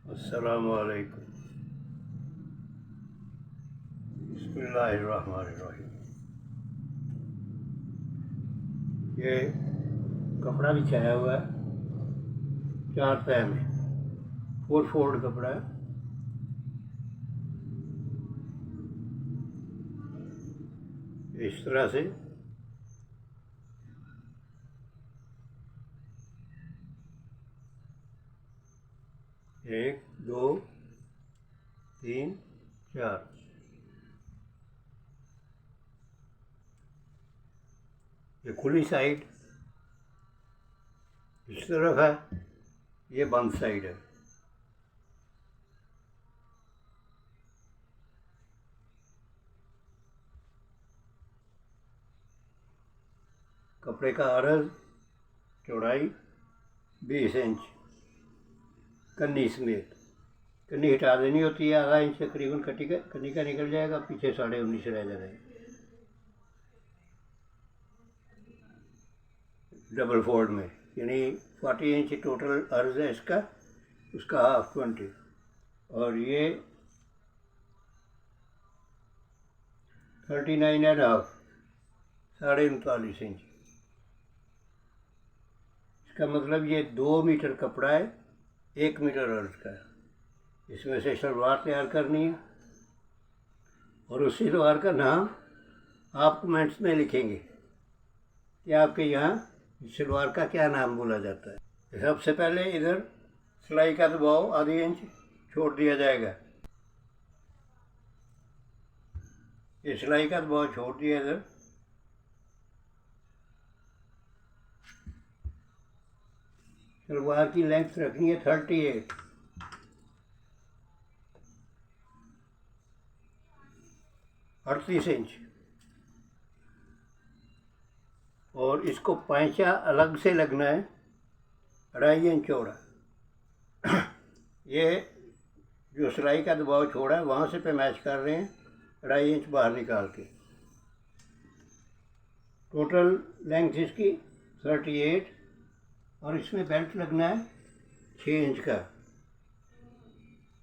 अस्सलामु अलैकुम। बिस्मिल्लाहिर्रहमानिर्रहीम। ये कपड़ा बिछाया हुआ है 4 तह में, 4 फोल्ड कपड़ा है। इस तरह से एक, दो, तीन, चार। ये खुली साइड इस तरफ है, ये बंद साइड है। कपड़े का अर्ज चौड़ाई 20 इंच, कन्नी समेत। कन्नी हटा देनी होती है, आधा इंच तकरीबन कन्नी का निकल जाएगा, पीछे 19.5 रह जाएगा। डबल फोल्ड में यानी 40 इंच टोटल अर्ज है इसका, उसका हाफ 20, और ये 39.5, 39.5 इंच। इसका मतलब ये 2 मीटर कपड़ा है, 1 मीटर अर्ज का है। इसमें से सलवार तैयार करनी है, और उस सलवार का नाम आप कमेंट्स में लिखेंगे कि आपके यहाँ सलवार का क्या नाम बोला जाता है। सबसे पहले इधर सिलाई का दबाव आधी इंच छोड़ दिया जाएगा। ये सिलाई का दबाव छोड़ दिया इधर। सलवार की लेंथ रखनी है 38, इंच, और इसको पैंचा अलग से लगना है 2.5 इंच चौड़ा। ये जो सिलाई का दबाव छोड़ा है वहाँ से पे मैच कर रहे हैं 2.5 इंच बाहर निकाल के। टोटल लेंथ इसकी 38, और इसमें बेल्ट लगना है 6 इंच का।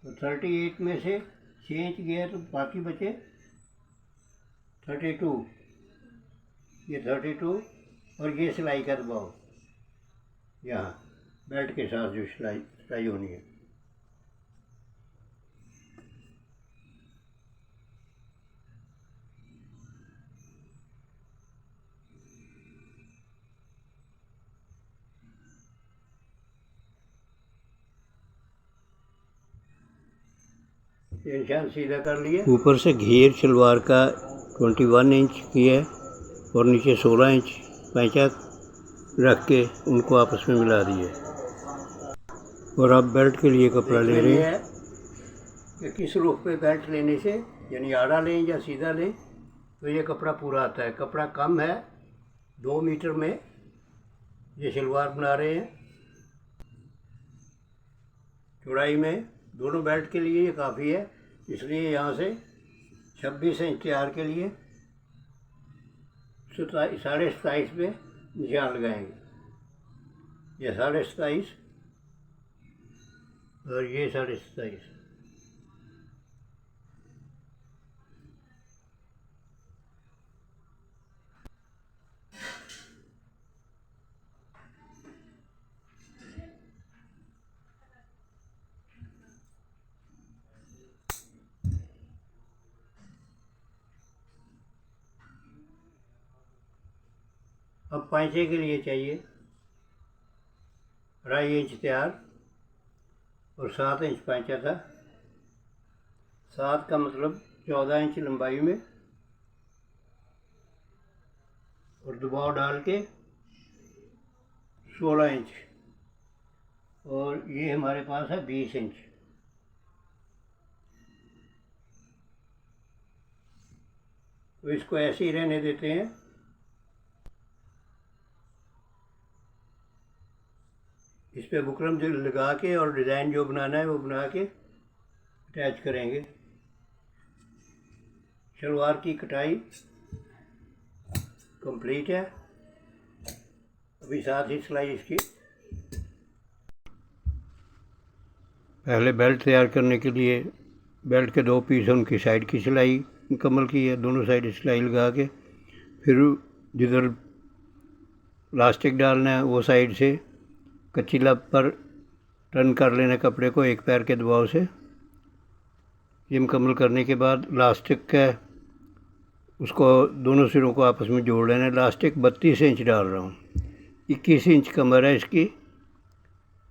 तो 38 में से 6 इंच गया तो बाकी बचे 32। ये 32, और ये सिलाई का दबाव यहाँ बेल्ट के साथ जो सिलाई होनी है। ये निशान सीधा कर लिया। ऊपर से घेर सलवार का 21 इंच किया है, और नीचे 16 इंच पैंचा रख के उनको आपस में मिला दिए। और अब बेल्ट के लिए कपड़ा ले रहे हैं कि किस रुख पे बेल्ट लेने से, यानी आड़ा लें या सीधा लें, तो ये कपड़ा पूरा आता है। कपड़ा कम है, 2 मीटर में ये सलवार बना रहे हैं। चौड़ाई में दोनों बेल्ट के लिए ये काफ़ी है, इसलिए यहाँ से 26 इंच तैयार के लिए 27.5 पे निशान लगाएंगे। ये 27.5 और ये 27.5। अब पैंचे के लिए चाहिए 2.5 इंच तैयार, और 7 इंच पैंचा था। 7 का मतलब 14 इंच लंबाई में, और दबाव डाल के 16 इंच, और ये हमारे पास है 20 इंच। तो इसको ऐसे ही रहने देते हैं। इस पर बुकरम जो लगा के और डिज़ाइन जो बनाना है वो बना के अटैच करेंगे। सलवार की कटाई कंप्लीट है। अभी साथ ही सिलाई इसकी पहले बेल्ट तैयार करने के लिए बेल्ट के 2 पीस हैं, उनकी साइड की सिलाई मुकम्मल की है, दोनों साइड सिलाई लगा के फिर जिधर इलास्टिक डालना है वो साइड से कच्ची लब पर टर्न कर लेना कपड़े को एक पैर के दबाव से। ये मुकम्मल करने के बाद इलास्टिक का उसको दोनों सिरों को आपस में जोड़ लेना। इलास्टिक 32 इंच डाल रहा हूँ, 21 इंच कमर है इसकी,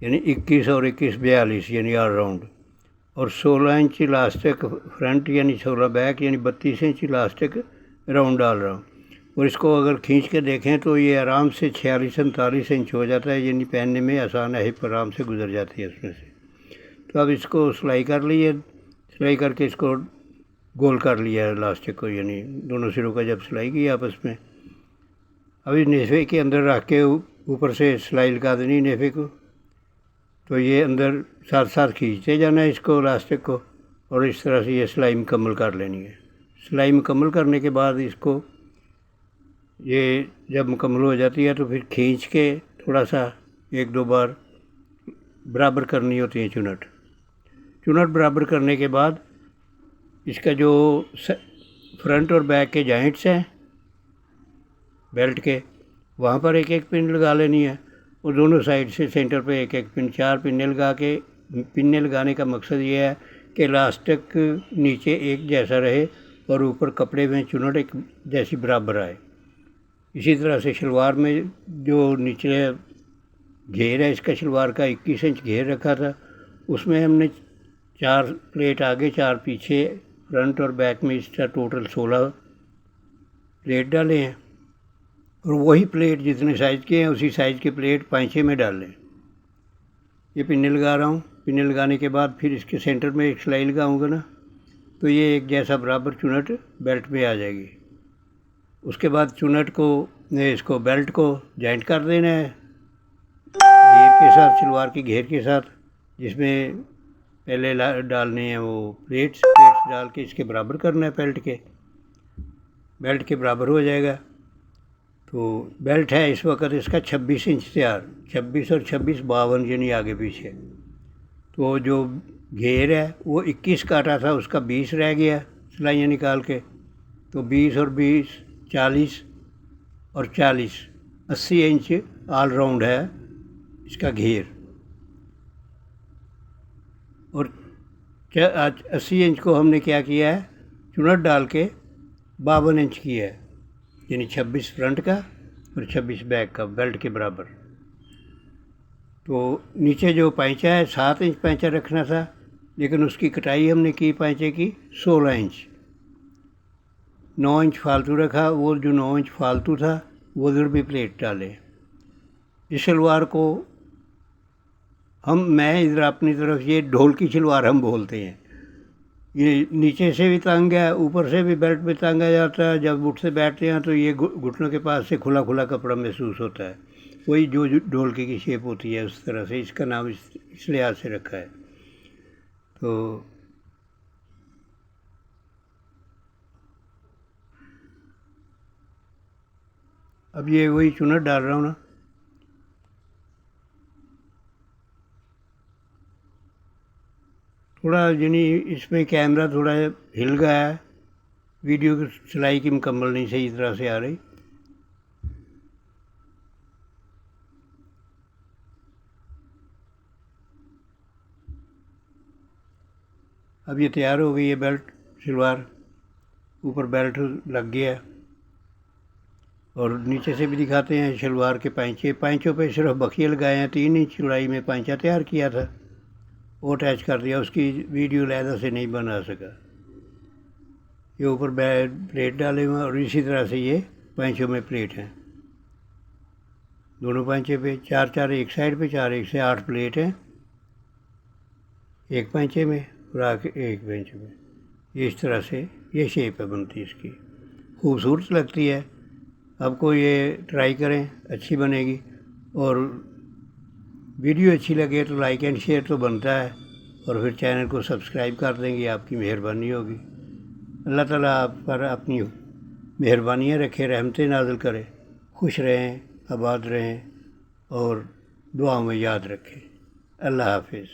यानी 21 और 21 42 यानी ऑल राउंड, और 16 इंच इलास्टिक फ्रंट यानी 16 बैक यानी 32 इंच इलास्टिक राउंड डाल रहा हूँ। और इसको अगर खींच के देखें तो ये आराम से 46-47 इंच हो जाता है, यानी पहनने में आसान है, हिप आराम से गुजर जाती है इसमें से। तो अब इसको सिलाई कर ली है, सिलाई करके इसको गोल कर लिया है इलास्टिक को, यानी दोनों सिरों का जब सिलाई की आपस में। अब इस नेफे के अंदर रख के ऊपर से सिलाई लगा देनी नेफे को, तो ये अंदर साथ साथ खींचते जाना है इसको इलास्टिक को, और इस तरह से ये सिलाई मुकम्मल कर लेनी है। सिलाई मुकम्मल करने के बाद इसको ये जब मुकम्मल हो जाती है तो फिर खींच के थोड़ा सा 1-2 बार बराबर करनी होती है चुनट बराबर करने के बाद इसका जो फ्रंट और बैक के जॉइंट्स हैं बेल्ट के, वहाँ पर एक एक पिन लगा लेनी है, और दोनों साइड से सेंटर पे एक एक पिन, 4 पिन्ने लगा के। पिन्ने लगाने का मकसद ये है कि इलास्टिक नीचे एक जैसा रहे और ऊपर कपड़े में चुनट एक जैसी बराबर आए। इसी तरह से शलवार में जो निचले घेर है इसका, शलवार का 21 इंच घेर रखा था, उसमें हमने 4 प्लेट आगे 4 पीछे, फ्रंट और बैक में इसका टोटल 16 प्लेट डाले हैं, और वही प्लेट जितने साइज़ के हैं उसी साइज़ के प्लेट पाँचे में डाल लें। ये पिन्ने लगा रहा हूँ, पिन्ने लगाने के बाद फिर इसके सेंटर में एक सिलाई लगाऊंगा ना, तो ये एक जैसा बराबर चुनट बेल्ट में आ जाएगी। उसके बाद चुनट को इसको बेल्ट को जॉइंट कर देना है घेर के साथ, शलवार की घेर के साथ, जिसमें पहले डालने हैं वो प्लेट्स डाल के इसके बराबर करना है बेल्ट के बराबर हो जाएगा। तो बेल्ट है इस वक्त इसका 26 इंच तैयार, 26 और 26 52 यानी आगे पीछे। तो जो घेर है वो 21 काटा था, उसका 20 रह गया सिलाइयाँ निकाल के, तो 20 और 20 40 और 40 80 इंच ऑल राउंड है इसका घेर। और 80 इंच को हमने क्या किया है, चुनट डाल के 52 इंच किया है, यानी 26 फ्रंट का और 26 बैक का बेल्ट के बराबर। तो नीचे जो पैंचा है 7 इंच पैंचा रखना था, लेकिन उसकी कटाई हमने की पैंचे की 16 इंच, 9 इंच फालतू रखा, वो जो 9 इंच फालतू था वो उधर भी प्लेट डाले। इस शलवार को मैं इधर अपनी तरफ ये ढोल की शलवार हम बोलते हैं। ये नीचे से भी तंग है, ऊपर से भी बेल्ट में तंग आ जाता है, जब उठ से बैठते हैं तो ये घुटनों के पास से खुला खुला कपड़ा महसूस होता है, वही जो ढोलकी की शेप होती है उस तरह से इसका नाम इस लिहाज से रखा है। तो अब ये वही चुनट डाल रहा हूँ ना, थोड़ा यानी इसमें कैमरा थोड़ा हिल गया है, वीडियो की सिलाई की मुकम्मल नहीं सही तरह से आ रही। अब ये तैयार हो गई है बेल्ट शलवार, ऊपर बेल्ट लग गया है, और नीचे से भी दिखाते हैं शलवार के पैंचों पे सिर्फ बखिए लगाए हैं, 3 इंच चौड़ाई में पैंचा तैयार किया था, वो अटैच कर दिया, उसकी वीडियो लहदा से नहीं बना सका। ये ऊपर प्लेट डाले हुए हैं, और इसी तरह से ये पैंचों में प्लेट हैं, दोनों पैंचे पे 4-4 एक साइड पे, 4 एक से 8 प्लेट हैं एक पैंचे में और आके एक पैंचे में। ये इस तरह से ये शेप है बनती है इसकी, खूबसूरत लगती है। आपको ये ट्राई करें, अच्छी बनेगी, और वीडियो अच्छी लगे तो लाइक एंड शेयर तो बनता है, और फिर चैनल को सब्सक्राइब कर देंगे, आपकी मेहरबानी होगी। अल्लाह ताला आप पर अपनी मेहरबानियाँ रखे, रहमतें नाज़िल करे, खुश रहें, आबाद रहें और दुआओं में याद रखें। अल्लाह हाफिज़।